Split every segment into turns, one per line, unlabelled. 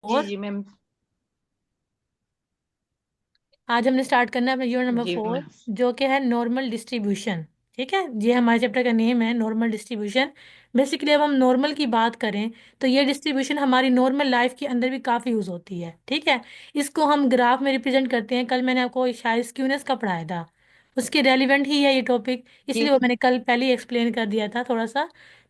जी
और
जी मैम।
आज हमने स्टार्ट करना है अपना यूनिट नंबर
जी
4,
मैम।
जो कि है नॉर्मल डिस्ट्रीब्यूशन। ठीक है, ये हमारे चैप्टर का नेम है, नॉर्मल डिस्ट्रीब्यूशन। बेसिकली अब हम नॉर्मल की बात करें तो ये डिस्ट्रीब्यूशन हमारी नॉर्मल लाइफ के अंदर भी काफ़ी यूज़ होती है। ठीक है, इसको हम ग्राफ में रिप्रेजेंट करते हैं। कल मैंने आपको शायद स्क्यूनेस का पढ़ाया था, उसके रेलिवेंट ही है ये टॉपिक,
जी
इसलिए वो मैंने कल पहले ही एक्सप्लेन कर दिया था थोड़ा सा।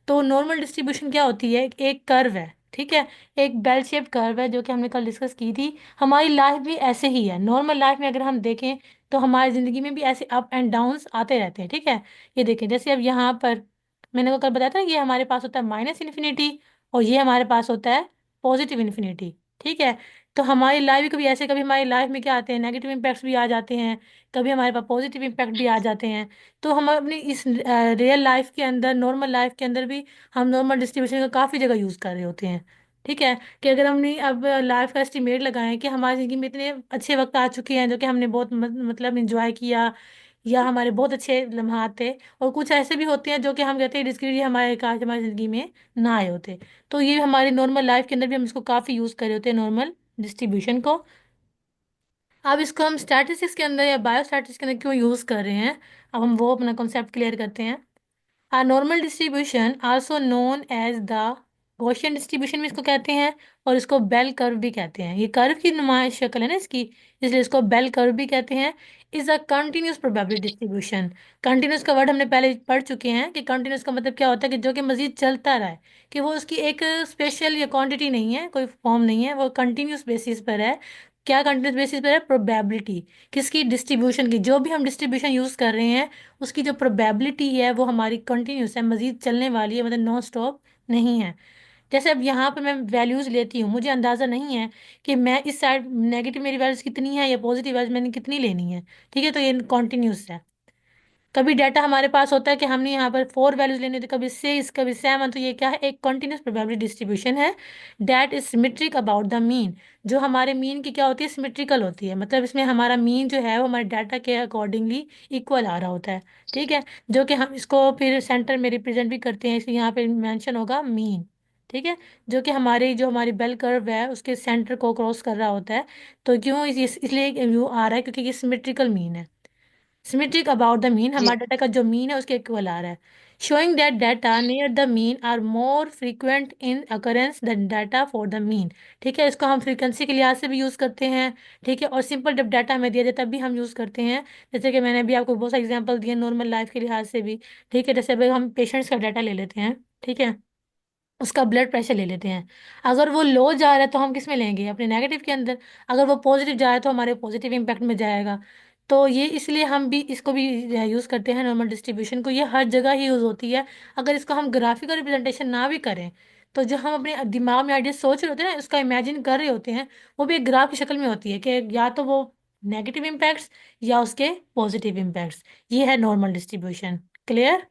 तो नॉर्मल डिस्ट्रीब्यूशन क्या होती है? एक कर्व है, ठीक है, एक बेल शेप कर्व है जो कि हमने कल डिस्कस की थी। हमारी लाइफ भी ऐसे ही है। नॉर्मल लाइफ में अगर हम देखें तो हमारी ज़िंदगी में भी ऐसे अप एंड डाउन्स आते रहते हैं। ठीक है, ये देखें, जैसे अब यहाँ पर मैंने को कल बताया था, ये हमारे पास होता है माइनस इन्फिनिटी और ये हमारे पास होता है पॉजिटिव इन्फिनिटी। ठीक है, तो हमारी लाइफ भी कभी ऐसे, कभी हमारी लाइफ में क्या आते हैं, नेगेटिव इम्पैक्ट्स भी आ जाते हैं, कभी हमारे पास पॉजिटिव इम्पैक्ट भी आ जाते हैं। तो हम अपनी इस रियल लाइफ के अंदर, नॉर्मल लाइफ के अंदर भी हम नॉर्मल डिस्ट्रीब्यूशन का काफ़ी जगह यूज़ कर रहे होते हैं। ठीक है, कि अगर हमने अब लाइफ का एस्टिमेट लगाएं कि हमारी ज़िंदगी में इतने अच्छे वक्त आ चुके हैं जो कि हमने बहुत मतलब इंजॉय किया, या हमारे बहुत अच्छे लम्हात थे, और कुछ ऐसे भी होते हैं जो कि हम कहते हैं डिस्क्रीट हमारे काश हमारी ज़िंदगी में ना आए होते। तो ये हमारी नॉर्मल लाइफ के अंदर भी हम इसको काफ़ी यूज़ कर रहे होते हैं, नॉर्मल डिस्ट्रीब्यूशन को। अब इसको हम स्टैटिस्टिक्स के अंदर या बायोस्टैटिस्टिक्स के अंदर क्यों यूज़ कर रहे हैं, अब हम वो अपना कॉन्सेप्ट क्लियर करते हैं। A normal distribution also known as the Gaussian distribution भी इसको कहते हैं, और इसको बेल कर्व भी कहते हैं। ये कर्व की नुमाइश शक्ल है ना इसकी, इसलिए इसको बेल कर्व भी कहते हैं। Is a continuous probability distribution. Continuous का वर्ड हमने पहले पढ़ चुके हैं कि कंटिन्यूस का मतलब क्या होता है, कि जो कि मजीद चलता रहा है, कि वो उसकी एक स्पेशल या क्वांटिटी नहीं है, कोई फॉर्म नहीं है, वो कंटिन्यूस बेसिस पर है। क्या कंटिन्यूस बेसिस पर है? प्रोबेबिलिटी किसकी? डिस्ट्रीब्यूशन की। जो भी हम डिस्ट्रीब्यूशन यूज़ कर रहे हैं उसकी जो प्रोबेबिलिटी है वो हमारी कंटिन्यूस है, मजीद चलने वाली है, मतलब नॉन स्टॉप नहीं है। जैसे अब यहाँ पर मैं वैल्यूज़ लेती हूँ, मुझे अंदाज़ा नहीं है कि मैं इस साइड नेगेटिव मेरी वैल्यूज़ कितनी है या पॉजिटिव वैल्यूज मैंने कितनी लेनी है। ठीक है, तो ये कॉन्टिन्यूस है। कभी डाटा हमारे पास होता है कि हमने यहाँ पर 4 वैल्यूज लेनी होती है, कभी 6, कभी 7, तो ये क्या है? एक कॉन्टिन्यूस प्रोबेबिलिटी डिस्ट्रीब्यूशन है। That is symmetric about the mean. जो हमारे मीन की क्या होती है? सिमेट्रिकल होती है, मतलब इसमें हमारा मीन जो है वो हमारे डाटा के अकॉर्डिंगली इक्वल आ रहा होता है। ठीक है, जो कि हम इसको फिर सेंटर में रिप्रेजेंट भी करते हैं, इसलिए यहाँ पे मेंशन होगा मीन। ठीक है, जो कि हमारी बेल कर्व है उसके सेंटर को क्रॉस कर रहा होता है। तो क्यों इसलिए व्यू आ रहा है, क्योंकि ये सिमेट्रिकल मीन है। सिमेट्रिक अबाउट द मीन,
जी
हमारे डाटा का जो मीन है उसके इक्वल आ रहा है। Showing that data near the mean are more frequent in occurrence than data for the mean. ठीक है, इसको हम फ्रीक्वेंसी के लिहाज से भी यूज़ करते हैं। ठीक है, और सिंपल जब डाटा हमें दिया जाए तब भी हम यूज़ करते हैं। जैसे कि मैंने अभी आपको बहुत सारे एग्जांपल दिए नॉर्मल लाइफ के लिहाज से भी। ठीक है, जैसे अभी हम पेशेंट्स का डाटा ले लेते हैं। ठीक है, उसका ब्लड प्रेशर ले लेते हैं। अगर वो लो जा रहा है तो हम किस में लेंगे? अपने नेगेटिव के अंदर। अगर वो पॉजिटिव जा रहा है तो हमारे पॉजिटिव इम्पैक्ट में जाएगा। तो ये इसलिए हम भी इसको भी यूज़ करते हैं नॉर्मल डिस्ट्रीब्यूशन को, ये हर जगह ही यूज़ होती है। अगर इसको हम ग्राफिकल रिप्रेजेंटेशन ना भी करें तो जो हम अपने दिमाग में आइडिया सोच रहे होते हैं ना, उसका इमेजिन कर रहे होते हैं, वो भी एक ग्राफ की शक्ल में होती है, कि या तो वो नेगेटिव इम्पैक्ट्स या उसके पॉजिटिव इम्पैक्ट्स। ये है नॉर्मल डिस्ट्रीब्यूशन। क्लियर?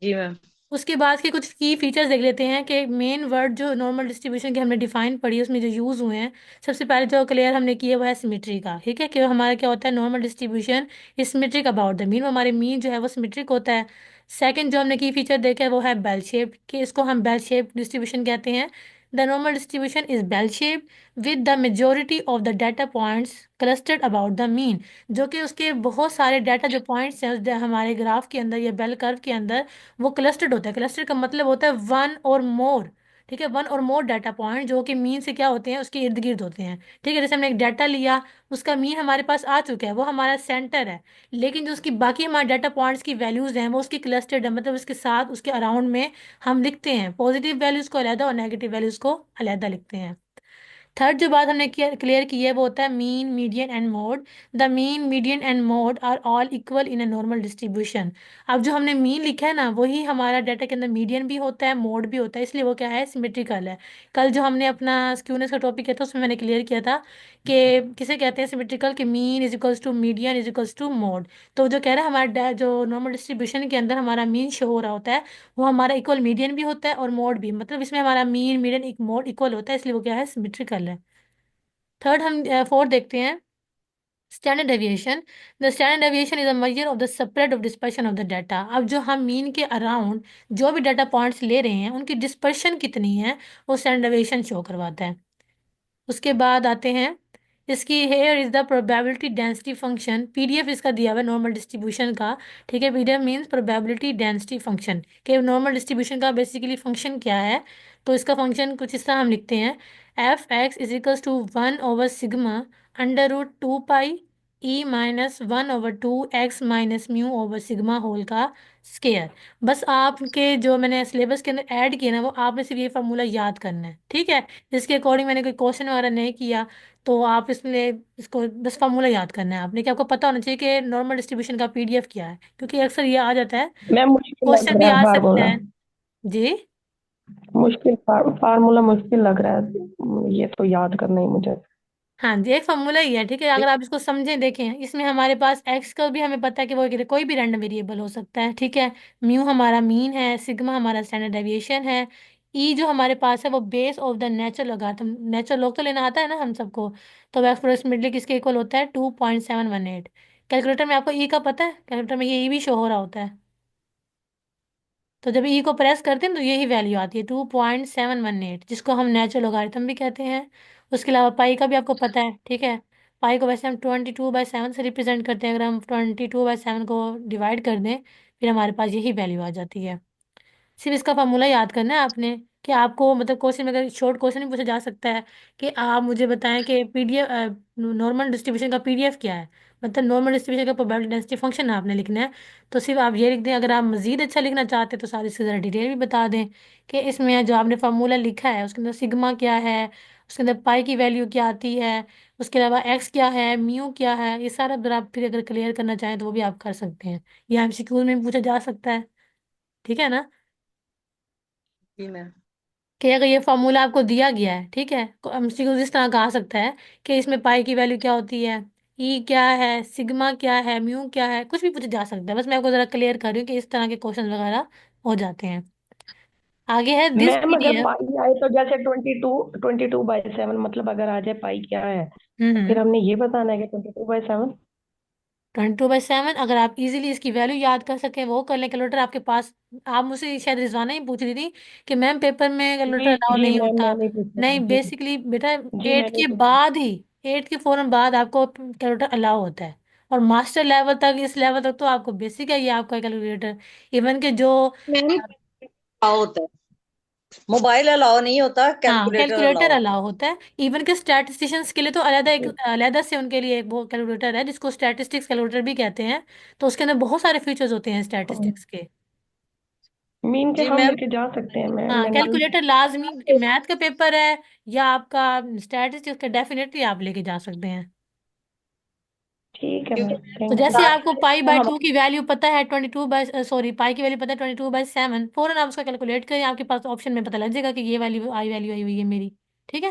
जी मैम।
उसके बाद के कुछ की फीचर्स देख लेते हैं, कि मेन वर्ड जो नॉर्मल डिस्ट्रीब्यूशन के हमने डिफाइन पढ़ी है उसमें जो यूज़ हुए हैं। सबसे पहले जो क्लियर हमने किया वो है सिमेट्री का। ठीक है, कि हमारा क्या होता है? Normal distribution is symmetric about the mean, वो हमारे मीन जो है वो सिमेट्रिक होता है। सेकंड जो हमने की फीचर देखा है वो है बेल शेप, कि इसको हम बेल शेप डिस्ट्रीब्यूशन कहते हैं। The normal distribution is bell shape with the majority of the data points clustered about the mean. जो कि उसके बहुत सारे डाटा जो पॉइंट्स हैं हमारे ग्राफ के अंदर या बेल कर्व के अंदर, वो क्लस्टर्ड होता है। क्लस्टर का मतलब होता है वन और मोर। ठीक है, वन और मोर डाटा पॉइंट जो कि मीन से क्या होते हैं? उसके इर्द गिर्द होते हैं। ठीक है, जैसे हमने एक डाटा लिया, उसका मीन हमारे पास आ चुका है, वो हमारा सेंटर है, लेकिन जो उसकी बाकी हमारे डाटा पॉइंट्स की वैल्यूज हैं वो उसकी क्लस्टर्ड है, मतलब उसके साथ उसके अराउंड में हम लिखते हैं, पॉजिटिव वैल्यूज को अलहदा और नेगेटिव वैल्यूज को अलहदा लिखते हैं। थर्ड जो बात हमने क्लियर की है वो होता है mean, median and mode. The mean, median and mode are all equal in a normal distribution. अब जो हमने मीन लिखा है ना, वही हमारा डाटा के अंदर मीडियन भी होता है, मोड भी होता है, इसलिए वो क्या है? सिमेट्रिकल है। कल जो हमने अपना स्क्यूनेस का टॉपिक किया था उसमें मैंने क्लियर किया था कि किसे कहते हैं सिमेट्रिकल, कि mean is equals to median is equals to mode. तो जो कह रहा है हमारा जो नॉर्मल डिस्ट्रीब्यूशन के अंदर हमारा मीन शो हो रहा होता है, वो हमारा इक्वल मीडियन भी होता है और मोड भी, मतलब इसमें हमारा मीन, मीडियन, एक मोड इक्वल होता है, इसलिए वो क्या है? सिमेट्रिकल है। थर्ड हम फोर्थ देखते हैं। Standard deviation, the standard deviation is a measure of the spread of dispersion of the data. अब जो हम मीन के अराउंड जो भी डाटा पॉइंट्स ले रहे हैं उनकी डिस्पर्शन कितनी है, वो स्टैंडर्ड डेविएशन शो करवाता है। उसके बाद आते हैं, इसकी here is the probability density function, PDF इसका दिया हुआ है नॉर्मल डिस्ट्रीब्यूशन का। ठीक है, PDF means probability density function के नॉर्मल डिस्ट्रीब्यूशन का बेसिकली फंक्शन क्या है। तो इसका फंक्शन कुछ इस तरह हम लिखते हैं, F X is equals to 1/सिग्मा √2 pi E minus 1/2 x - mu over sigma whole का स्केयर। बस आपके जो मैंने सिलेबस के अंदर ऐड किया ना, वो आपने सिर्फ ये फार्मूला याद करना है, ठीक है। इसके अकॉर्डिंग मैंने कोई क्वेश्चन वगैरह नहीं किया, तो आप इसमें इसको बस फार्मूला याद करना है आपने, कि आपको पता होना चाहिए कि नॉर्मल डिस्ट्रीब्यूशन का पीडीएफ क्या है, क्योंकि अक्सर ये आ जाता है,
मैम मुश्किल लग
क्वेश्चन भी
रहा है
आ सकता
फार्मूला।
है। जी।
मुश्किल फार्मूला मुश्किल लग रहा है, ये तो याद करना ही मुझे।
हाँ जी, एक फॉर्मूला ही है, ठीक है। अगर आप इसको समझें देखें, इसमें हमारे पास एक्स का भी हमें पता है कि वो कोई भी रैंडम वेरिएबल हो सकता है, ठीक है। म्यू हमारा मीन है, सिग्मा हमारा स्टैंडर्ड डेविएशन है, ई जो हमारे पास है वो base of the natural logarithm, natural log तो लेना आता है ना हम सबको। तो अप्रोक्सीमेटली किसके इक्वल होता है, 2.718। कैलकुलेटर में आपको ई का पता है, कैलकुलेटर में ये ई भी शो हो रहा होता है। तो जब ई को प्रेस करते हैं तो यही वैल्यू आती है 2.718, जिसको हम नेचुरल लॉगरिथम भी कहते हैं। उसके अलावा पाई का भी आपको पता है, ठीक है। पाई को वैसे हम 22/7 से रिप्रेजेंट करते हैं, अगर हम 22/7 को डिवाइड कर दें फिर हमारे पास यही वैल्यू आ जाती है। सिर्फ इसका फार्मूला याद करना है आपने, कि आपको मतलब क्वेश्चन में अगर शॉर्ट क्वेश्चन भी पूछा जा सकता है कि आप मुझे बताएं कि पीडीएफ नॉर्मल डिस्ट्रीब्यूशन का पीडीएफ क्या है, मतलब नॉर्मल डिस्ट्रीब्यूशन का प्रोबेबिलिटी डेंसिटी फंक्शन आपने लिखना है। तो सिर्फ आप ये लिख दें। अगर आप मजीद अच्छा लिखना चाहते हैं तो सारी इसकी ज़रा डिटेल भी बता दें, कि इसमें जो आपने फार्मूला लिखा है उसके अंदर सिग्मा क्या है, उसके अंदर पाई की वैल्यू क्या आती है, उसके अलावा एक्स क्या है, म्यू क्या है, ये सारा अगर आप फिर अगर क्लियर करना चाहें तो वो भी आप कर सकते हैं। ये एमसीक्यू में भी पूछा जा सकता है, ठीक है ना।
जी मैम।
कि अगर ये फॉर्मूला आपको दिया गया है, ठीक है, तो एमसीक्यू इस तरह का आ सकता है कि इसमें पाई की वैल्यू क्या होती है, ई क्या है, सिग्मा क्या है, म्यू क्या है, कुछ भी पूछा जा सकता है। बस मैं आपको जरा क्लियर कर रही हूँ कि इस तरह के क्वेश्चन वगैरह हो जाते हैं। आगे है दिस
मैम अगर
पीडीएफ।
पाई आए तो जैसे 22/7, मतलब अगर आ जाए पाई क्या है, तो
हम्म।
फिर हमने ये बताना है कि 22/7।
22/7 अगर आप इजीली इसकी वैल्यू याद कर सकें वो कर लें। कैलकुलेटर आपके पास, आप मुझसे शायद रिजवाना ही पूछ रही थी कि मैम पेपर में कैलकुलेटर
जी
अलाउ
जी
नहीं
मैम,
होता।
मैंने पूछा था
नहीं,
जी।
बेसिकली बेटा
जी
8
मैंने
के
पूछा।
बाद ही, 8 के फौरन बाद आपको कैलकुलेटर अलाउ होता है। और मास्टर लेवल तक, इस लेवल तक तो आपको बेसिक है ये आपका कैलकुलेटर। इवन के जो
मैम अलाउ होता है, मोबाइल अलाउ नहीं होता,
हाँ,
कैलकुलेटर
कैलकुलेटर
अलाउ होता
अलाउ होता है। इवन के स्टैटिस्टिशियंस के लिए तो अलग, एक अलग से उनके लिए एक वो कैलकुलेटर है जिसको स्टैटिस्टिक्स कैलकुलेटर भी कहते हैं। तो उसके अंदर बहुत सारे फीचर्स होते हैं
है।
स्टैटिस्टिक्स के।
मीन के
है। जी
हम
मैम।
लेके जा सकते हैं,
हाँ,
मैंने
कैलकुलेटर लाजमी, कि मैथ का पेपर है या आपका स्टैटिस्टिक्स का, डेफिनेटली आप लेके जा सकते हैं।
ठीक है
क्योंकि
मैम,
मैम
तो
थैंक यू।
जैसे आपको पाई
वो
बाय
हम
2 की वैल्यू पता है पाई की वैल्यू पता है 22/7, फौरन आप उसका कैलकुलेट करें, आपके पास ऑप्शन में पता लग जाएगा कि ये वैल्यू आई हुई है मेरी, ठीक है।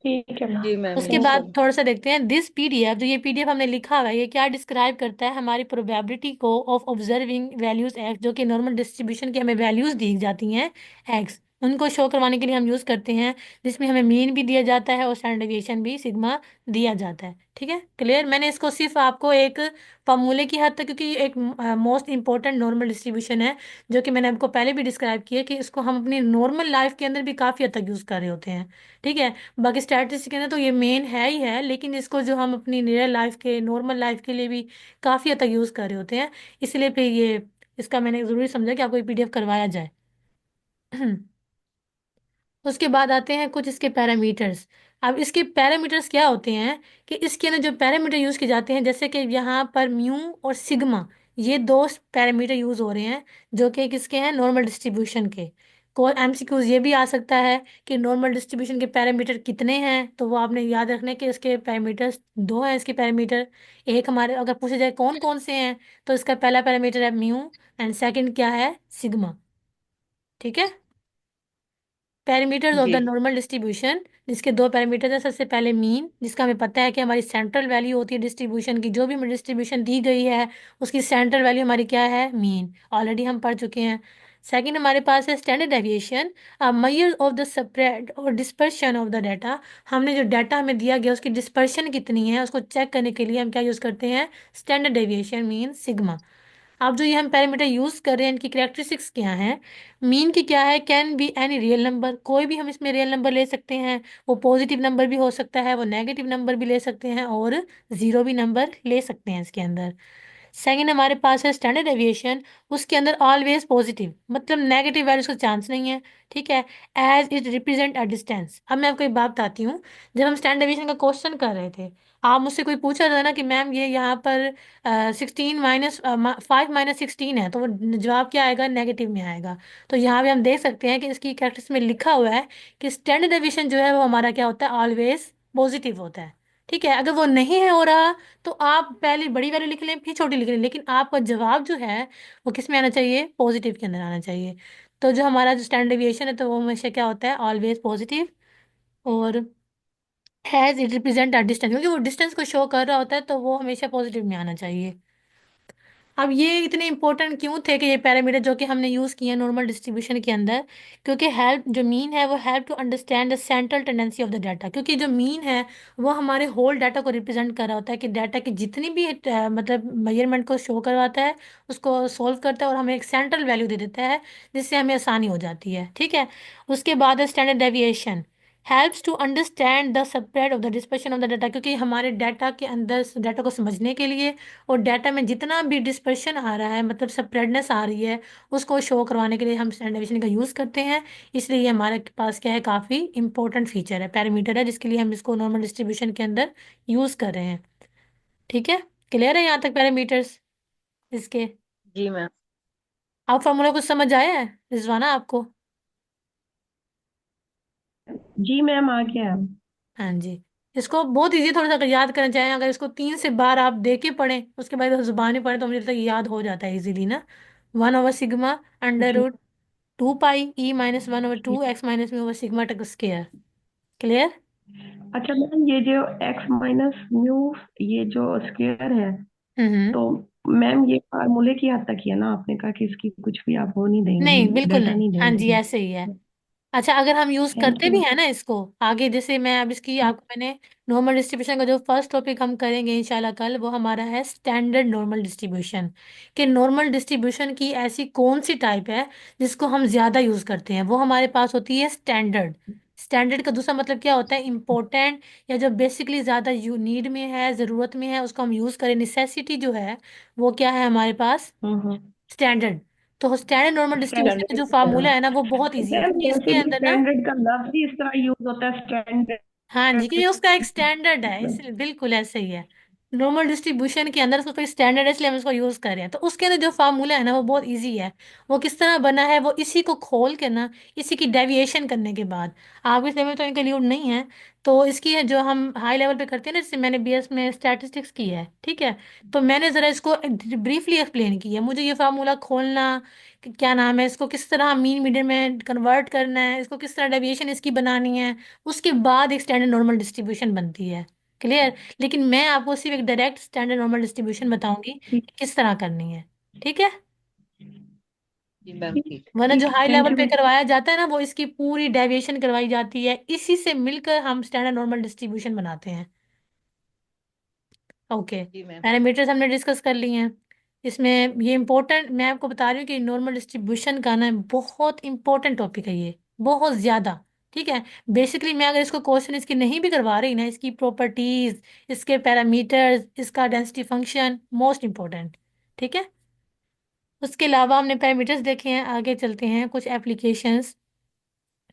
ठीक है मैम,
जी मैम
उसके
थैंक
बाद
यू।
थोड़ा सा देखते हैं, दिस पीडीएफ, जो ये पीडीएफ हमने लिखा हुआ है ये क्या डिस्क्राइब करता है, हमारी प्रोबेबिलिटी को ऑफ ऑब्जर्विंग वैल्यूज एक्स, जो कि नॉर्मल डिस्ट्रीब्यूशन की हमें वैल्यूज दी जाती हैं एक्स, उनको शो करवाने के लिए हम यूज करते हैं, जिसमें हमें मीन भी दिया जाता है और स्टैंडर्ड डेविएशन भी सिग्मा दिया जाता है। ठीक है, क्लियर। मैंने इसको सिर्फ आपको एक फॉर्मूले की हद तक, क्योंकि ये एक मोस्ट इंपॉर्टेंट नॉर्मल डिस्ट्रीब्यूशन है, जो कि मैंने आपको पहले भी डिस्क्राइब किया कि इसको हम अपनी नॉर्मल लाइफ के अंदर भी काफ़ी हद तक यूज़ कर रहे होते हैं, ठीक है। बाकी स्टैटिस्टिक्स के अंदर तो ये मेन है ही है, लेकिन इसको जो हम अपनी रियल लाइफ के, नॉर्मल लाइफ के लिए भी काफ़ी हद तक यूज़ कर रहे होते हैं, इसलिए फिर ये इसका मैंने ज़रूरी समझा कि आपको ये पीडीएफ करवाया जाए। उसके बाद आते हैं कुछ इसके पैरामीटर्स। अब इसके पैरामीटर्स क्या होते हैं, कि इसके अंदर जो पैरामीटर यूज़ किए जाते हैं, जैसे कि यहाँ पर म्यू और सिग्मा, ये दो पैरामीटर यूज़ हो रहे हैं, जो कि किसके हैं, नॉर्मल डिस्ट्रीब्यूशन के। को एमसीक्यूज ये भी आ सकता है कि नॉर्मल डिस्ट्रीब्यूशन के पैरामीटर कितने हैं, तो वो आपने याद रखना है कि इसके पैरामीटर्स दो हैं। इसके पैरामीटर एक हमारे, अगर पूछे जाए कौन कौन से हैं, तो इसका पहला पैरामीटर है म्यू एंड सेकंड क्या है, सिग्मा, ठीक है। Parameters of the
G
normal distribution, जिसके दो पैरामीटर्स हैं, सबसे पहले मीन, जिसका हमें पता है कि हमारी सेंट्रल वैल्यू होती है डिस्ट्रीब्यूशन की, जो भी हमें डिस्ट्रीब्यूशन दी गई है उसकी सेंट्रल वैल्यू हमारी क्या है, मीन, ऑलरेडी हम पढ़ चुके हैं। सेकंड हमारे पास है standard deviation, measure of the spread और डिस्पर्शन ऑफ द डाटा। हमने जो डाटा हमें दिया गया उसकी डिस्पर्शन कितनी है उसको चेक करने के लिए हम क्या यूज़ करते हैं, स्टैंडर्ड डेविएशन मीन सिग्मा। अब जो ये हम पैरामीटर यूज़ कर रहे हैं इनकी करेक्टरिस्टिक्स क्या हैं, मीन की क्या है, can be any real number, कोई भी हम इसमें रियल नंबर ले सकते हैं, वो पॉजिटिव नंबर भी हो सकता है, वो नेगेटिव नंबर भी ले सकते हैं और ज़ीरो भी नंबर ले सकते हैं इसके अंदर। सेकंड हमारे पास है स्टैंडर्ड डेविएशन, उसके अंदर ऑलवेज पॉजिटिव, मतलब नेगेटिव वैल्यूज का चांस नहीं है, ठीक है, as it represent a distance. अब मैं आपको एक बात बताती हूँ, जब हम स्टैंडर्ड डेविएशन का क्वेश्चन कर रहे थे, आप मुझसे कोई पूछा था ना कि मैम ये यहाँ पर 5 - 16 है, तो वो जवाब क्या आएगा, नेगेटिव में आएगा। तो यहाँ पे हम देख सकते हैं कि इसकी कैरेक्टरिस्टिक्स में लिखा हुआ है कि स्टैंडर्ड डेविएशन जो है वो हमारा क्या होता है, ऑलवेज पॉजिटिव होता है, ठीक है। अगर वो नहीं है हो रहा तो आप पहले बड़ी वैल्यू लिख लें फिर छोटी लिख लें, लेकिन आपका जवाब जो है वो किस में आना चाहिए, पॉजिटिव के अंदर आना चाहिए। तो जो हमारा जो स्टैंडर्ड डेविएशन है तो वो हमेशा क्या होता है, ऑलवेज पॉजिटिव, और has it represent a distance, क्योंकि वो डिस्टेंस को शो कर रहा होता है तो वो हमेशा पॉजिटिव में आना चाहिए। अब ये इतने इंपॉर्टेंट क्यों थे कि ये पैरामीटर जो कि हमने यूज़ किए हैं नॉर्मल डिस्ट्रीब्यूशन के अंदर, क्योंकि हेल्प जो मीन है वो help to understand the central tendency of the data, क्योंकि जो मीन है वो हमारे होल डाटा को रिप्रेजेंट कर रहा होता है कि डाटा की जितनी भी मतलब मेजरमेंट को शो करवाता है उसको सोल्व करता है और हमें एक सेंट्रल वैल्यू दे देता है जिससे हमें आसानी हो जाती है, ठीक है। उसके बाद है standard deviation, helps to understand the spread of the dispersion of the data, क्योंकि हमारे डाटा के अंदर डाटा को समझने के लिए और डाटा में जितना भी डिस्पर्शन आ रहा है मतलब स्प्रेडनेस आ रही है उसको शो करवाने के लिए हम स्टैंडर्ड डेविएशन का यूज़ करते हैं। इसलिए ये हमारे पास क्या है, काफ़ी इंपॉर्टेंट फीचर है, पैरामीटर है, जिसके लिए हम इसको नॉर्मल डिस्ट्रीब्यूशन के अंदर यूज़ कर रहे हैं, ठीक है। क्लियर है यहाँ तक पैरामीटर्स इसके?
जी मैम।
आप फार्मूला कुछ समझ आया है रिजवाना आपको?
जी मैम, आ गया।
हाँ जी। इसको बहुत इजी थोड़ा सा अगर याद करना चाहें, अगर इसको 3 से बार आप दे के पढ़ें उसके बाद जुबानी पढ़ें तो मुझे लगता है ये याद हो जाता है इजीली ना। 1/सिग्मा अंडर
जी
रूट 2 पाई E - 1/2
जी।
x माइनस में ओवर सिग्मा टक स्केयर। क्लियर?
अच्छा मैम, ये जो एक्स माइनस म्यू, ये जो स्क्वायर है,
हम्म।
तो मैम ये फार्मूले की हद तक ही है ना? आपने कहा कि इसकी कुछ भी आप वो नहीं
नहीं
देंगी,
बिल्कुल
डाटा
नहीं,
नहीं
हाँ जी
देंगी।
ऐसे ही है। अच्छा, अगर हम यूज
थैंक
करते भी
यू।
हैं ना इसको आगे, जैसे मैं अब इसकी आपको मैंने नॉर्मल डिस्ट्रीब्यूशन का जो फर्स्ट टॉपिक हम करेंगे इंशाल्लाह कल, वो हमारा है स्टैंडर्ड नॉर्मल डिस्ट्रीब्यूशन, कि नॉर्मल डिस्ट्रीब्यूशन की ऐसी कौन सी टाइप है जिसको हम ज़्यादा यूज़ करते हैं, वो हमारे पास होती है स्टैंडर्ड। स्टैंडर्ड का दूसरा मतलब क्या होता है, इम्पोर्टेंट, या जो बेसिकली ज़्यादा यू नीड में है, ज़रूरत में है, उसको हम यूज़ करें, नेसेसिटी जो है वो क्या है हमारे पास,
हम्म।
स्टैंडर्ड। तो स्टैंडर्ड नॉर्मल डिस्ट्रीब्यूशन का जो फार्मूला
स्टैंडर्ड।
है ना वो बहुत ईजी है,
मैम
क्योंकि इसके
बेसिकली
अंदर ना,
स्टैंडर्ड का लफ्ज ही इस तरह यूज होता है,
हाँ जी, क्योंकि उसका एक
स्टैंडर्ड।
स्टैंडर्ड है इसलिए बिल्कुल ऐसे ही है। नॉर्मल डिस्ट्रीब्यूशन के अंदर उसका कोई स्टैंडर्ड है इसलिए हम इसको यूज कर रहे हैं। तो उसके अंदर जो फार्मूला है ना वो बहुत इजी है। वो किस तरह बना है, वो इसी को खोल के ना, इसी की डेविएशन करने के बाद, आपके इस लेवल में तो इंक्लूड नहीं है, तो इसकी है जो हम हाई लेवल पे करते हैं ना, जैसे मैंने बीएस में स्टैटिस्टिक्स की है, ठीक है, तो मैंने ज़रा इसको ब्रीफली एक्सप्लेन किया, मुझे ये फार्मूला खोलना कि क्या नाम है, इसको किस तरह मीन मीडियन में कन्वर्ट करना है, इसको किस तरह डेविएशन इसकी बनानी है, उसके बाद एक स्टैंडर्ड नॉर्मल डिस्ट्रीब्यूशन बनती है। क्लियर? लेकिन मैं आपको सिर्फ एक डायरेक्ट स्टैंडर्ड नॉर्मल डिस्ट्रीब्यूशन बताऊंगी
ठीक
कि किस तरह करनी है, ठीक है।
जी मैम
ठीक
ठीक।
वरना जो
ठीक।
हाई
थैंक
लेवल
यू
पे
मैम।
करवाया जाता है ना वो इसकी पूरी डेविएशन करवाई जाती है, इसी से मिलकर हम स्टैंडर्ड नॉर्मल डिस्ट्रीब्यूशन बनाते हैं। ओके,
जी मैम।
पैरामीटर्स हमने डिस्कस कर लिए हैं। इसमें ये इंपॉर्टेंट मैं आपको बता रही हूँ कि नॉर्मल डिस्ट्रीब्यूशन का ना बहुत इंपॉर्टेंट टॉपिक है ये, बहुत ज़्यादा, ठीक है। बेसिकली मैं अगर इसको क्वेश्चन इसकी नहीं भी करवा रही ना, इसकी प्रॉपर्टीज, इसके पैरामीटर्स, इसका डेंसिटी फंक्शन मोस्ट इंपॉर्टेंट, ठीक है। उसके अलावा हमने पैरामीटर्स देखे हैं, आगे चलते हैं कुछ एप्लीकेशंस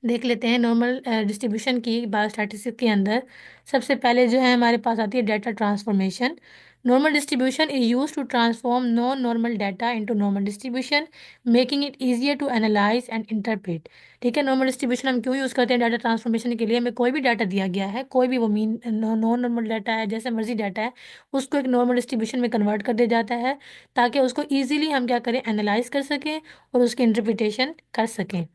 देख लेते हैं नॉर्मल डिस्ट्रीब्यूशन की बायोस्टैटिस्टिक्स के अंदर। सबसे पहले जो है हमारे पास आती है data transformation. Normal distribution is use to transform non normal data into normal distribution, making it easier to analyse and interpret. ठीक है, नॉर्मल डिस्ट्रीब्यूशन हम क्यों यूज़ करते हैं डाटा ट्रांसफॉर्मेशन के लिए, हमें कोई भी डाटा दिया गया है, कोई भी वो मीन नॉन नॉर्मल डाटा है, जैसे मर्जी डाटा है, उसको एक नॉर्मल डिस्ट्रीब्यूशन में कन्वर्ट कर दिया जाता है ताकि उसको ईजिली हम क्या करें, एनालाइज कर सकें और उसकी इंटरप्रिटेशन कर सकें।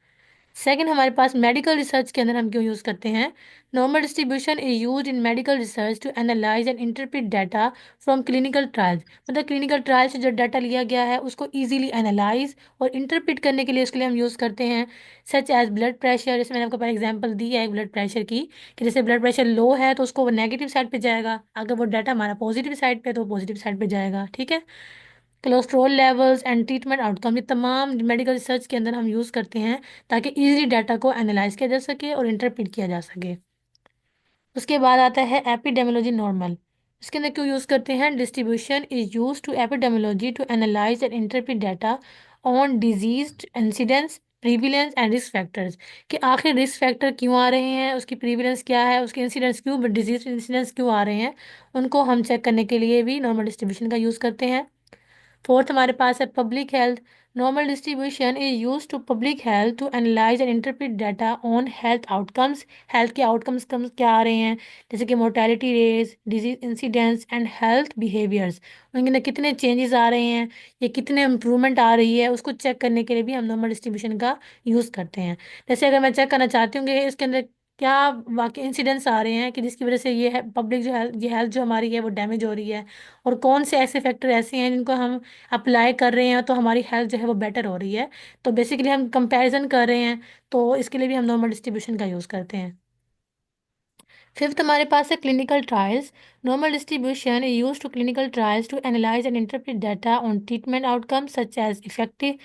सेकंड हमारे पास मेडिकल रिसर्च के अंदर हम क्यों यूज़ करते हैं। Normal distribution is used in medical research to analyse and interpret data from clinical trials. मतलब क्लिनिकल ट्रायल से जो डाटा लिया गया है उसको इजीली एनालाइज और इंटरप्रेट करने के लिए उसके लिए हम यूज़ करते हैं। सच एज ब्लड प्रेशर, जैसे मैंने आपको पहले एग्जांपल दी है एक ब्लड प्रेशर की, कि जैसे ब्लड प्रेशर लो है तो उसको वो नेगेटिव साइड पे जाएगा, अगर वो डाटा हमारा पॉजिटिव साइड पे तो पॉजिटिव साइड पे जाएगा। ठीक है। Cholesterol levels and treatment outcome, ये तमाम मेडिकल रिसर्च के अंदर हम यूज़ करते हैं ताकि इजीली डाटा को एनालाइज किया जा सके और इंटरप्रेट किया जा सके। उसके बाद आता है एपिडेमियोलॉजी नॉर्मल। इसके अंदर क्यों यूज़ करते हैं। Distribution is use to epidemiology to analyse and interpret data on disease incidence, prevalence and risk factors, कि आखिर रिस्क फैक्टर क्यों आ रहे हैं, उसकी प्रीविलेंस क्या है, उसके इंसिडेंस क्यों, डिजीज इंसिडेंस क्यों आ रहे हैं, उनको हम चेक करने के लिए भी नॉर्मल डिस्ट्रीब्यूशन का यूज़ करते हैं। फोर्थ हमारे पास है public health. Normal distribution is use to public health to analyse and interpret data on health outcomes. Health के आउटकम्स कम क्या आ रहे हैं, जैसे कि mortality rates, disease incidents and health behaviours, उनके अंदर कितने चेंजेस आ रहे हैं, ये कितने इम्प्रूवमेंट आ रही है, उसको चेक करने के लिए भी हम नॉर्मल डिस्ट्रीब्यूशन का यूज़ करते हैं। जैसे अगर मैं चेक करना चाहती हूँ कि इसके अंदर क्या वाकई इंसिडेंट्स आ रहे हैं कि जिसकी वजह से ये है पब्लिक जो हेल्थ, ये हेल्थ जो हमारी है वो डैमेज हो रही है, और कौन से ऐसे फैक्टर ऐसे हैं जिनको हम अप्लाई कर रहे हैं तो हमारी हेल्थ जो है वो बेटर हो रही है, तो बेसिकली हम कंपैरिजन कर रहे हैं, तो इसके लिए भी हम नॉर्मल डिस्ट्रीब्यूशन का यूज़ करते हैं। फिफ्थ हमारे पास है clinical trials. Normal distribution is use to clinical trials to analyse and interpret data on treatment outcome such as effective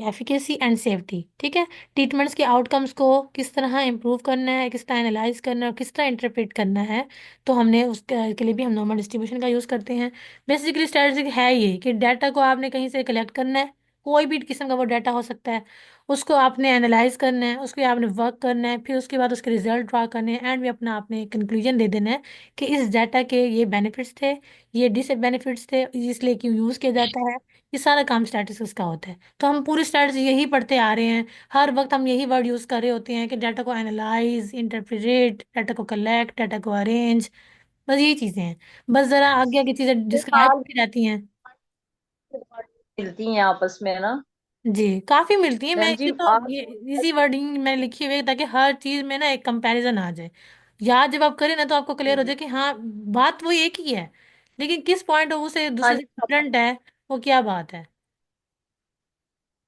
efficacy and safety. ठीक है। ट्रीटमेंट्स के आउटकम्स को किस तरह इम्प्रूव करना है, किस तरह एनालाइज करना है और किस तरह इंटरप्रेट करना है, तो हमने उसके के लिए भी हम नॉर्मल डिस्ट्रीब्यूशन का यूज़ करते हैं। बेसिकली स्ट्रेटजी है ये कि डाटा को आपने कहीं से कलेक्ट करना है, कोई भी किस्म का वो डाटा हो सकता है, उसको आपने एनालाइज करना है, उसके आपने वर्क करना है, फिर उसके बाद उसके रिजल्ट ड्रा करने हैं, एंड भी अपना आपने कंक्लूजन दे देना है कि इस डाटा के ये बेनिफिट्स थे, ये डिसबेनिफिट्स थे, इसलिए क्यों यूज़ किया जाता है। ये सारा काम स्टैटिस्टिक्स का होता है, तो हम पूरी स्ट्रैटेजी यही पढ़ते आ रहे हैं, हर वक्त हम यही वर्ड यूज़ कर रहे होते हैं कि डाटा को एनालाइज, इंटरप्रेट, डाटा को कलेक्ट, डाटा को अरेंज, बस यही चीज़ें हैं। बस ज़रा आगे आगे चीज़ें डिस्क्राइब
साल
की जाती हैं।
मिलती हैं आपस में ना।
जी काफी मिलती है, मैं
मैम जी
इसी तो
आज
ये इजी वर्डिंग मैंने लिखी हुई है ताकि हर चीज में ना एक कंपैरिजन आ जाए, याद जब आप करें ना तो आपको क्लियर हो जाए कि हाँ बात वो एक ही है, लेकिन किस पॉइंट ऑफ व्यू से
हाँ
दूसरे से
जी
डिफरेंट है, वो क्या बात है।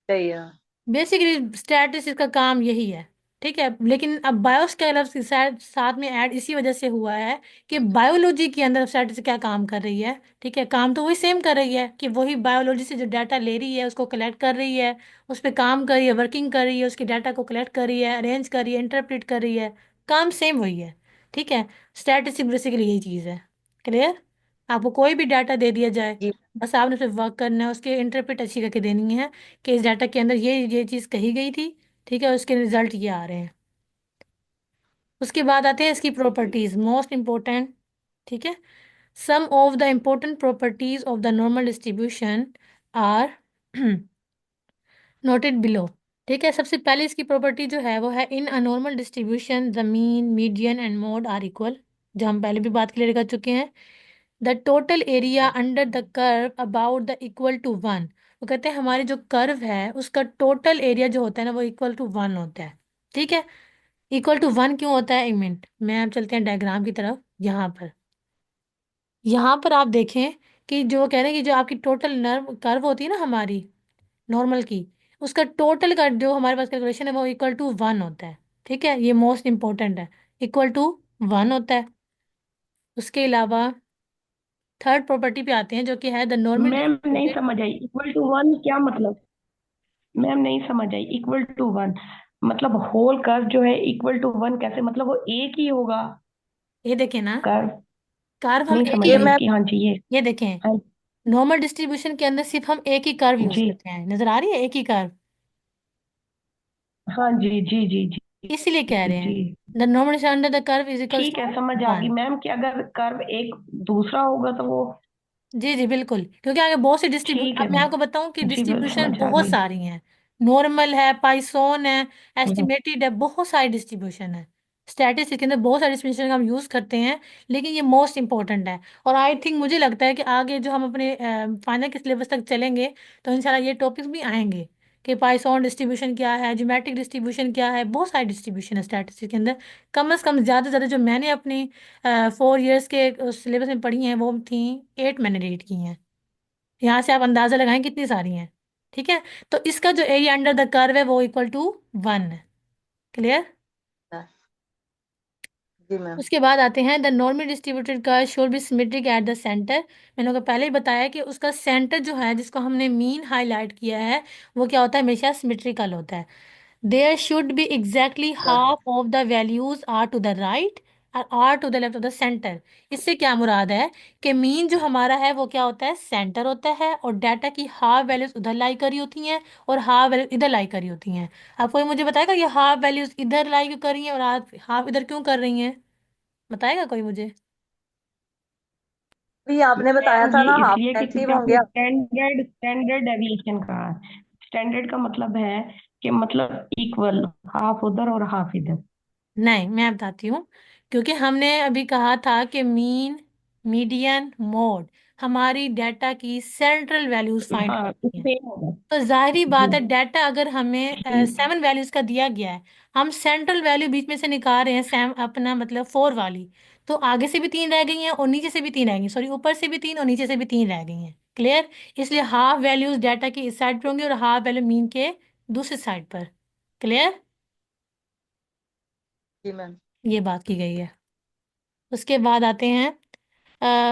सही है।
बेसिकली स्टैटिस्टिक्स का काम यही है। ठीक है। लेकिन अब बायोस का लफ्ज शायद साथ में ऐड इसी वजह से हुआ है कि बायोलॉजी के अंदर स्टैटिस्टिक्स क्या काम कर रही है। ठीक है। काम तो वही सेम कर रही है कि वही बायोलॉजी से जो डाटा ले रही है उसको कलेक्ट कर रही है, उस पर काम कर रही है, वर्किंग कर रही है, उसके डाटा को कलेक्ट कर रही है, अरेंज कर रही है, इंटरप्रेट कर रही है, काम सेम वही है। ठीक है। स्टैटिस्टिक्स बेसिकली यही चीज़ है। क्लियर। आपको कोई भी डाटा दे दिया जाए,
जी
बस आपने उस पर वर्क करना है, उसके इंटरप्रेट अच्छी करके देनी है कि इस डाटा के अंदर ये चीज़ कही गई थी। ठीक है। उसके रिजल्ट ये आ रहे हैं। उसके बाद आते हैं इसकी प्रॉपर्टीज मोस्ट इंपॉर्टेंट। ठीक है। Some of the important properties of the normal distribution are noted below. ठीक है। सबसे पहले इसकी प्रॉपर्टी जो है वो है in a normal distribution the mean, median and mode are equal, जो हम पहले भी बात क्लियर कर चुके हैं। The total area under the curve about the equal to one. वो कहते हैं हमारे जो कर्व है उसका टोटल एरिया जो होता है ना वो इक्वल टू वन होता है। ठीक है। इक्वल टू वन क्यों होता है, एक मिनट में आप चलते हैं डायग्राम की तरफ। यहाँ पर आप देखें कि जो कह रहे हैं कि जो आपकी टोटल नर्व कर्व होती है ना हमारी नॉर्मल की, उसका टोटल का जो हमारे पास कैलकुलेशन है वो इक्वल टू वन होता है। ठीक है। ये मोस्ट इंपॉर्टेंट है, इक्वल टू वन होता है। उसके अलावा थर्ड प्रॉपर्टी पे आते हैं जो कि है द नॉर्मल
मैम नहीं
डिस्ट्रीब्यूटेड।
समझ आई, इक्वल टू वन क्या मतलब? मैम नहीं समझ आई, इक्वल टू वन मतलब होल कर्व जो है इक्वल टू वन कैसे, मतलब वो एक ही होगा
ये देखें ना,
कर्व?
कर्व हम
नहीं
एक
समझ
ये
ही,
आई
मैं
इसकी, हाँ जी ये।
ये देखें
हाँ
नॉर्मल डिस्ट्रीब्यूशन के अंदर सिर्फ हम एक ही कर्व यूज
जी।
करते हैं, नजर आ रही है एक ही कर्व,
हाँ जी जी जी जी
इसीलिए कह रहे हैं
जी।
The normal under the curve is equals
ठीक है,
टू
समझ आ गई
वन।
मैम कि अगर कर्व एक दूसरा होगा तो वो।
जी जी बिल्कुल, क्योंकि आगे बहुत सी
ठीक
डिस्ट्रीब्यूशन,
है
अब मैं
मैम।
आपको बताऊं कि
जी बिल्कुल
डिस्ट्रीब्यूशन
समझ आ
बहुत
गई।
सारी हैं। नॉर्मल है, पाइथन है,
हम्म,
एस्टिमेटेड है, बहुत सारी डिस्ट्रीब्यूशन है। स्टैटिस्टिक्स के अंदर बहुत सारे डिस्ट्रीब्यूशन हम यूज करते हैं, लेकिन ये मोस्ट इंपॉर्टेंट है। और आई थिंक मुझे लगता है कि आगे जो हम अपने फाइनल के सिलेबस तक चलेंगे तो इंशाल्लाह ये टॉपिक्स भी आएंगे, कि पाइथन डिस्ट्रीब्यूशन क्या है, ज्योमेट्रिक डिस्ट्रीब्यूशन क्या है, बहुत सारी डिस्ट्रीब्यूशन है स्टैटिस्टिक्स के अंदर। कम से कम ज़्यादा से ज़्यादा जो मैंने अपनी 4 इयर्स के सिलेबस में पढ़ी हैं वो थी 8 मैंने रीड की हैं। यहाँ से आप अंदाज़ा लगाएं कितनी सारी हैं। ठीक है, तो इसका जो एरिया अंडर द कर्व है वो इक्वल टू 1 है। क्लियर?
जी मैम।
उसके बाद आते हैं the normal distributed curve should be symmetric at the centre. मैंने आपको पहले ही बताया कि उसका सेंटर जो है जिसको हमने मीन हाईलाइट किया है वो क्या होता है, हमेशा सिमेट्रिकल होता है। There should be exactly half of the values are to the right और are to the left of the centre. इससे क्या मुराद है कि मीन जो हमारा है वो क्या होता है, सेंटर होता है, और डाटा की हाफ वैल्यूज उधर लाई करी होती हैं और हाफ वैल्यूज इधर लाई करी होती हैं। आप कोई मुझे बताएगा ये हाफ वैल्यूज इधर लाई क्यों कर रही हैं और हाफ इधर क्यों कर रही हैं? बताएगा कोई मुझे?
भी आपने बताया
मैम
था
ये
ना हाफ
इसलिए कि
नेगेटिव
क्योंकि
होंगे।
आपने स्टैंडर्ड स्टैंडर्ड डेविएशन कहा है। स्टैंडर्ड का मतलब है कि मतलब इक्वल, हाफ उधर और हाफ इधर।
नहीं, मैं बताती हूँ। क्योंकि हमने अभी कहा था कि मीन, मीडियन, मोड हमारी डाटा की सेंट्रल वैल्यूज फाइंड
हाँ
करती हैं।
सेम होगा।
तो जाहिर
जी
बात है डाटा अगर हमें
जी
7 वैल्यूज का दिया गया है, हम सेंट्रल वैल्यू बीच में से निकाल रहे हैं सेम अपना मतलब 4 वाली, तो आगे से भी 3 रह गई हैं और नीचे से भी 3 रह गई, सॉरी ऊपर से भी 3 और नीचे से भी 3 रह गई हैं। क्लियर? इसलिए हाफ वैल्यूज डाटा की इस साइड पर होंगी और हाफ वैल्यू मीन के दूसरी साइड पर। क्लियर?
जी मैम।
ये बात की गई है। उसके बाद आते हैं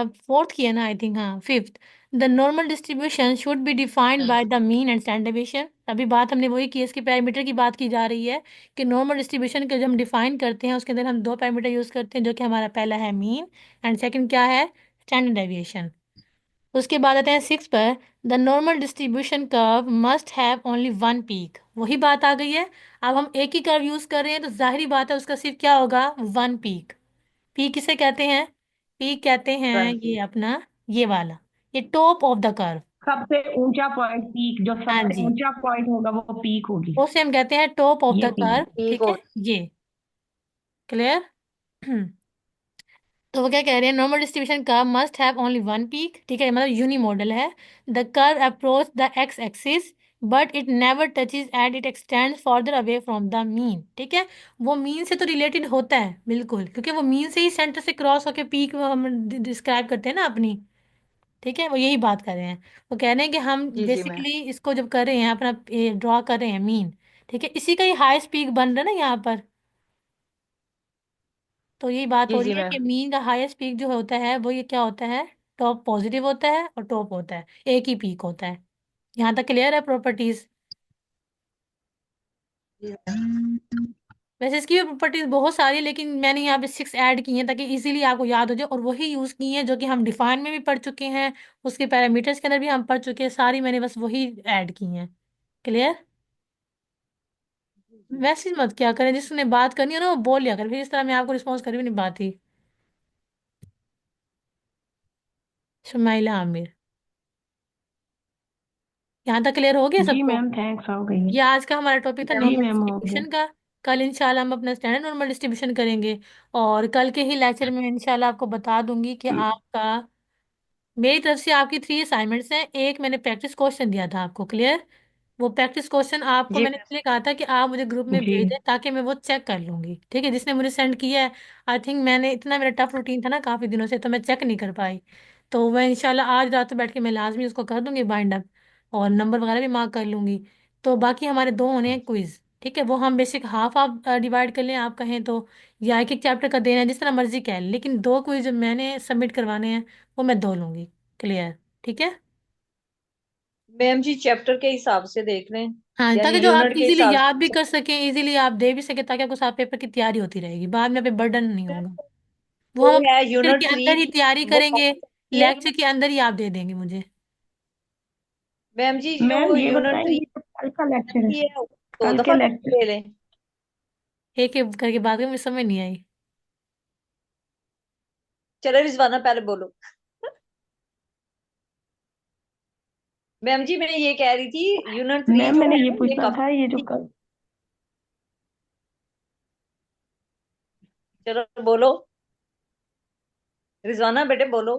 फोर्थ की है ना, आई थिंक, हाँ fifth. The normal distribution should be defined by the mean and standard deviation. अभी बात हमने वही की, इसके पैरामीटर की बात की जा रही है कि नॉर्मल डिस्ट्रीब्यूशन के जब हम डिफाइन करते हैं उसके अंदर हम दो पैरामीटर यूज़ करते हैं, जो कि हमारा पहला है मीन एंड सेकंड क्या है, स्टैंडर्ड डेविएशन। उसके बाद आते हैं सिक्स पर, the normal distribution curve must have only one peak. वही बात आ गई है, अब हम एक ही कर्व यूज़ कर रहे हैं तो जाहिर बात है उसका सिर्फ क्या होगा, वन पीक। पी किसे कहते हैं? पी कहते हैं
वन
ये
पीस।
अपना, ये वाला, ये टॉप ऑफ द कर्व।
सबसे ऊंचा पॉइंट पीक, जो
हाँ
सबसे
जी,
ऊंचा पॉइंट होगा वो पीक होगी।
उसे हम कहते हैं टॉप ऑफ
ये
द कर्व।
पीक।
ठीक
ठीक है,
हो।
ये। क्लियर? तो वो क्या कह रहे हैं, नॉर्मल डिस्ट्रीब्यूशन का must have only one peak. ठीक है, मतलब यूनी मॉडल है। The curve approach the x axis but it never touches and it extends further away from the mean. ठीक है, वो मीन से तो रिलेटेड होता है बिल्कुल, क्योंकि वो मीन से ही सेंटर से क्रॉस होकर पीक हम डिस्क्राइब करते हैं ना अपनी। ठीक है, वो यही बात कर रहे हैं। वो कह रहे हैं कि हम
जी जी मैम।
बेसिकली इसको जब कर रहे हैं अपना ड्रॉ कर रहे हैं मीन, ठीक है, इसी का ही हाईएस्ट पीक बन रहा है ना यहाँ पर। तो यही बात
जी
हो रही
जी
है कि
मैम।
मीन का हाईएस्ट पीक जो होता है वो ये क्या होता है, टॉप पॉजिटिव होता है और टॉप होता है, एक ही पीक होता है। यहाँ तक क्लियर है प्रॉपर्टीज?
जी मैम।
वैसे इसकी भी प्रॉपर्टीज बहुत सारी है, लेकिन मैंने यहाँ पे 6 ऐड की हैं ताकि इजीली आपको याद हो जाए, और वही यूज़ की हैं जो कि हम डिफाइन में भी पढ़ चुके हैं, उसके पैरामीटर्स के अंदर भी हम पढ़ चुके हैं, सारी मैंने बस वही ऐड की हैं। क्लियर?
जी
वैसे ही मत क्या करें, जिसने बात करनी है ना वो बोल लिया कर, फिर इस तरह मैं आपको रिस्पॉन्स कर भी नहीं पाती। शुमाइला आमिर। यहाँ तक क्लियर हो गया
जी
सबको?
मैम थैंक्स, हो गई है।
ये आज का हमारा टॉपिक था
जी
नॉर्मल
मैम हो गया।
डिस्ट्रीब्यूशन का। कल इंशाल्लाह हम अपना स्टैंडर्ड नॉर्मल डिस्ट्रीब्यूशन करेंगे, और कल के ही लेक्चर में इंशाल्लाह आपको बता दूंगी कि आपका, मेरी तरफ से आपकी 3 असाइनमेंट्स हैं। एक मैंने प्रैक्टिस क्वेश्चन दिया था आपको। क्लियर? वो प्रैक्टिस क्वेश्चन आपको
जी
मैंने इसलिए कहा था कि आप मुझे ग्रुप में
जी
भेज दें ताकि मैं वो चेक कर लूंगी। ठीक है, जिसने मुझे सेंड किया है, आई थिंक मैंने इतना, मेरा टफ रूटीन था ना काफ़ी दिनों से, तो मैं चेक नहीं कर पाई। तो मैं इंशाल्लाह आज रात को बैठ के मैं लाजमी उसको कर दूंगी बाइंड अप, और नंबर वगैरह भी मार्क कर लूंगी। तो बाकी हमारे दो होने हैं क्विज। ठीक है, वो हम बेसिक हाफ हाफ डिवाइड कर लें आप कहें तो, या एक एक चैप्टर का देना है, जिस तरह मर्जी कह लें, लेकिन दो क्विज जो मैंने सबमिट करवाने हैं वो मैं दो लूंगी। क्लियर? ठीक है।
मैम जी चैप्टर के हिसाब से देख लें,
हाँ, ताकि
यानी
जो आप
यूनिट के
इजीली
हिसाब
याद भी
से।
कर सकें, इजीली आप दे भी सकें, ताकि आपको साफ पेपर की तैयारी होती रहेगी, बाद में पे बर्डन नहीं होगा। वो
वो
हम
है
लेक्चर
यूनिट
के
थ्री।
अंदर ही तैयारी
वो
करेंगे,
है
लेक्चर के अंदर ही आप दे देंगे मुझे।
मैम जी जो
मैम ये
यूनिट थ्री
बताएंगे, कल का लेक्चर
की
है।
है दो
कल के
दफा
लेक्चर।
ले लें।
एक एक करके बात करें, मुझे समझ नहीं आई।
चलो रिजवाना पहले बोलो। मैम जी मैं ये कह रही थी यूनिट थ्री
मैम
जो
मैंने
है
ये
ना ये
पूछना था, ये जो
काफी।
कल।
चलो बोलो रिजवाना बेटे बोलो।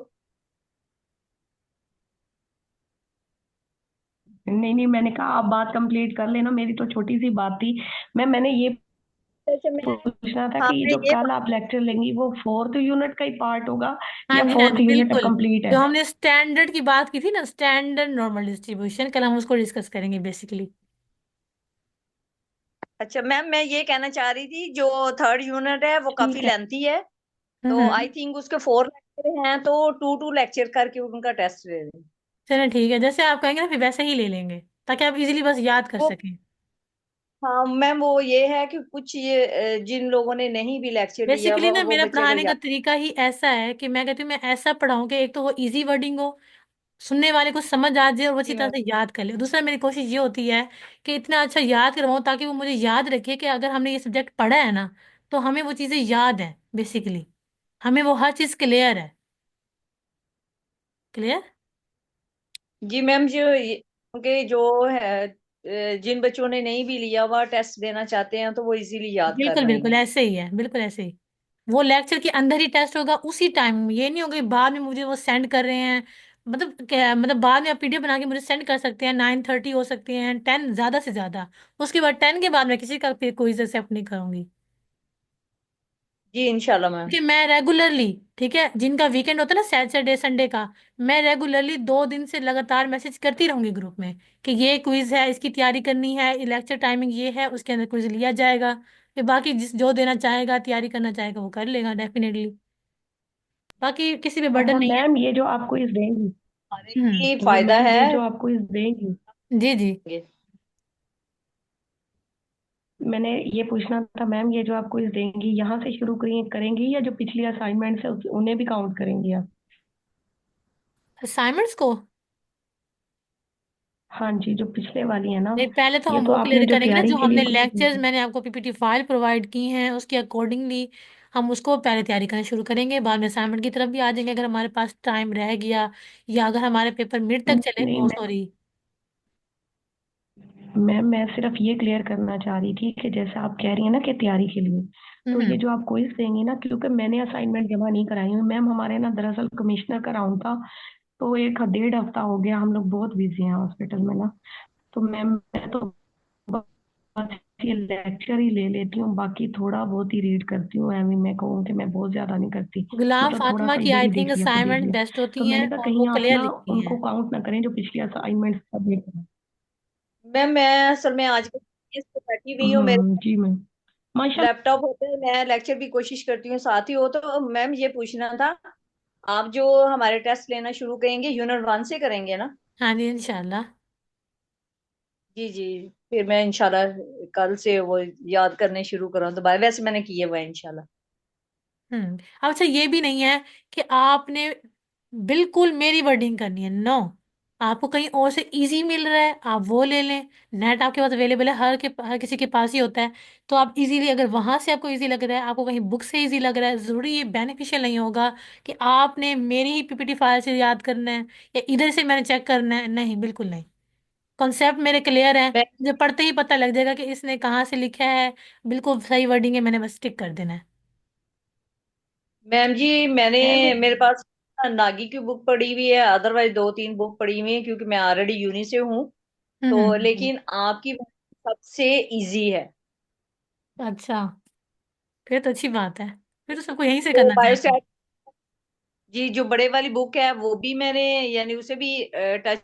नहीं नहीं, मैंने कहा आप बात कंप्लीट कर लेना, मेरी तो छोटी सी बात थी। मैंने ये
अच्छा मैं,
पूछना था
हाँ
कि
मैं
जो
ये,
कल आप लेक्चर लेंगी वो फोर्थ यूनिट का ही पार्ट होगा,
हाँ
या
जी, हाँ
फोर्थ
जी,
यूनिट अब
बिल्कुल।
कंप्लीट है?
जो हमने स्टैंडर्ड की बात की थी ना, स्टैंडर्ड नॉर्मल डिस्ट्रीब्यूशन, कल हम उसको डिस्कस करेंगे बेसिकली।
अच्छा मैम मैं ये कहना चाह रही थी, जो थर्ड यूनिट है वो काफी
ठीक है।
लेंथी है, तो
हम्म।
आई थिंक उसके 4 लेक्चर हैं, तो 2 2 लेक्चर करके उनका टेस्ट ले लें।
चलिए ठीक है, जैसे आप कहेंगे ना फिर वैसे ही ले लेंगे, ताकि आप इजीली बस याद कर
वो,
सकें।
हाँ मैम वो ये है कि कुछ ये जिन लोगों ने नहीं भी लेक्चर लिया
बेसिकली ना
वो
मेरा
बच्चे का
पढ़ाने का
याद।
तरीका ही ऐसा है कि मैं कहती हूँ मैं ऐसा पढ़ाऊँ कि एक तो वो इजी वर्डिंग हो, सुनने वाले को समझ आ जाए और वो अच्छी
जी
तरह
मैम।
से याद कर ले। दूसरा मेरी कोशिश ये होती है कि इतना अच्छा याद करवाऊँ ताकि वो मुझे याद रखे कि अगर हमने ये सब्जेक्ट पढ़ा है ना, तो हमें वो चीज़ें याद है बेसिकली, हमें वो हर चीज़ क्लियर है। क्लियर।
जी मैम क्योंकि जो है जिन बच्चों ने नहीं भी लिया हुआ टेस्ट देना चाहते हैं तो वो इजीली याद कर
बिल्कुल बिल्कुल
लेंगे।
ऐसे ही है, बिल्कुल ऐसे ही। वो लेक्चर के अंदर ही टेस्ट होगा उसी टाइम, ये नहीं होगा कि बाद में मुझे वो सेंड कर रहे हैं। मतलब क्या, मतलब बाद में आप पीडीएफ बना के मुझे सेंड कर सकते हैं, 9:30 हो सकती हैं, 10 ज्यादा से ज्यादा। उसके बाद 10 के बाद मैं किसी का फिर कोई एक्सेप्ट नहीं करूंगी।
जी इंशाल्लाह मैम।
कि मैं रेगुलरली, ठीक है, जिनका वीकेंड होता है ना सैटरडे संडे का, मैं रेगुलरली 2 दिन से लगातार मैसेज करती रहूंगी ग्रुप में कि ये क्विज है, इसकी तैयारी करनी है, लेक्चर टाइमिंग ये है, उसके अंदर क्विज लिया जाएगा। फिर बाकी जिस जो देना चाहेगा, तैयारी करना चाहेगा, वो कर लेगा डेफिनेटली। बाकी किसी पे बर्डन
अच्छा
नहीं है।
मैम, ये जो आपको इस देंगी,
हमारे
हम्म।
लिए फायदा
मैम
है।
ये जो आपको इस देंगी,
जी जी।
मैंने ये पूछना था मैम, ये जो आपको इस देंगी यहाँ से शुरू करेंगी, या जो पिछली असाइनमेंट्स है उन्हें भी काउंट करेंगी आप?
असाइनमेंट्स को,
हाँ जी, जो पिछले वाली है ना,
नहीं पहले तो
ये
हम
तो
वो
आपने
क्लियर
जो
करेंगे ना,
तैयारी
जो
के लिए
हमने
कुछ दिए
लेक्चर्स
थे।
मैंने आपको पीपीटी फाइल प्रोवाइड की हैं उसके अकॉर्डिंगली हम उसको पहले तैयारी करना शुरू करेंगे, बाद में असाइनमेंट की तरफ भी आ जाएंगे अगर हमारे पास टाइम रह गया, या अगर हमारे पेपर मिड तक चले,
नहीं
ओ सॉरी।
मैम, मैं सिर्फ ये क्लियर करना चाह रही थी कि जैसे आप कह रही हैं ना कि तैयारी के लिए, तो ये
हम्म।
जो आप क्विज देंगी ना, क्योंकि मैंने असाइनमेंट जमा नहीं कराई हुई मैम, हमारे ना दरअसल कमिश्नर का राउंड था, तो 1 डेढ़ हफ्ता हो गया, हम लोग बहुत बिजी हैं हॉस्पिटल में ना। तो मैम मैं तो बस ये लेक्चर ही ले लेती हूँ, बाकी थोड़ा बहुत ही रीड करती हूँ, एमी मैं कहूँ कि मैं बहुत ज्यादा नहीं करती।
गुलाम
मतलब थोड़ा
फातिमा
सा
की
इधर
आई
ही
थिंक
देख लिया तो देख
असाइनमेंट
लिया।
बेस्ट
तो
होती हैं
मैंने कहा
और वो
कहीं आप
क्लियर
ना
लिखती
उनको
हैं।
काउंट ना करें जो पिछली असाइनमेंट सबमिट करें।
मैम मैं असल में आज इस पे बैठी हुई हूँ, मेरे
जी मैम, माशाल्लाह।
लैपटॉप होता है, मैं लेक्चर भी कोशिश करती हूँ साथ ही हो, तो मैम ये पूछना था, आप जो हमारे टेस्ट लेना शुरू करेंगे यूनिट 1 से करेंगे ना?
हाँ जी इंशाल्लाह।
जी जी। फिर मैं इंशाल्लाह कल से वो याद करने शुरू करूँ, तो भाई वैसे मैंने किए हुआ है इंशाल्लाह।
अब अच्छा ये भी नहीं है कि आपने बिल्कुल मेरी वर्डिंग करनी है, नो। आपको कहीं और से इजी मिल रहा है आप वो ले लें। नेट आपके पास अवेलेबल है, हर किसी के पास ही होता है। तो आप इजीली, अगर वहां से आपको इजी लग रहा है, आपको कहीं बुक से इजी लग रहा है, जरूरी ये बेनिफिशियल नहीं होगा कि आपने मेरी ही पीपीटी फाइल से याद करना है या इधर से मैंने चेक करना है, नहीं बिल्कुल नहीं। कॉन्सेप्ट मेरे क्लियर है,
मैं
मुझे पढ़ते ही पता लग जाएगा कि इसने कहाँ से लिखा है, बिल्कुल सही वर्डिंग है, मैंने बस टिक कर देना है।
मैम जी मैंने,
मैम
मेरे पास नागी की बुक पड़ी हुई है, अदरवाइज 2 3 बुक पड़ी हुई है क्योंकि मैं ऑलरेडी यूनि से हूँ, तो
हम्म।
लेकिन आपकी सबसे इजी है।
अच्छा, फिर तो अच्छी बात है, फिर तो सबको यहीं से
तो
करना चाहिए।
बायोस्टैट, जी जो बड़े वाली बुक है वो भी मैंने, यानी उसे भी टच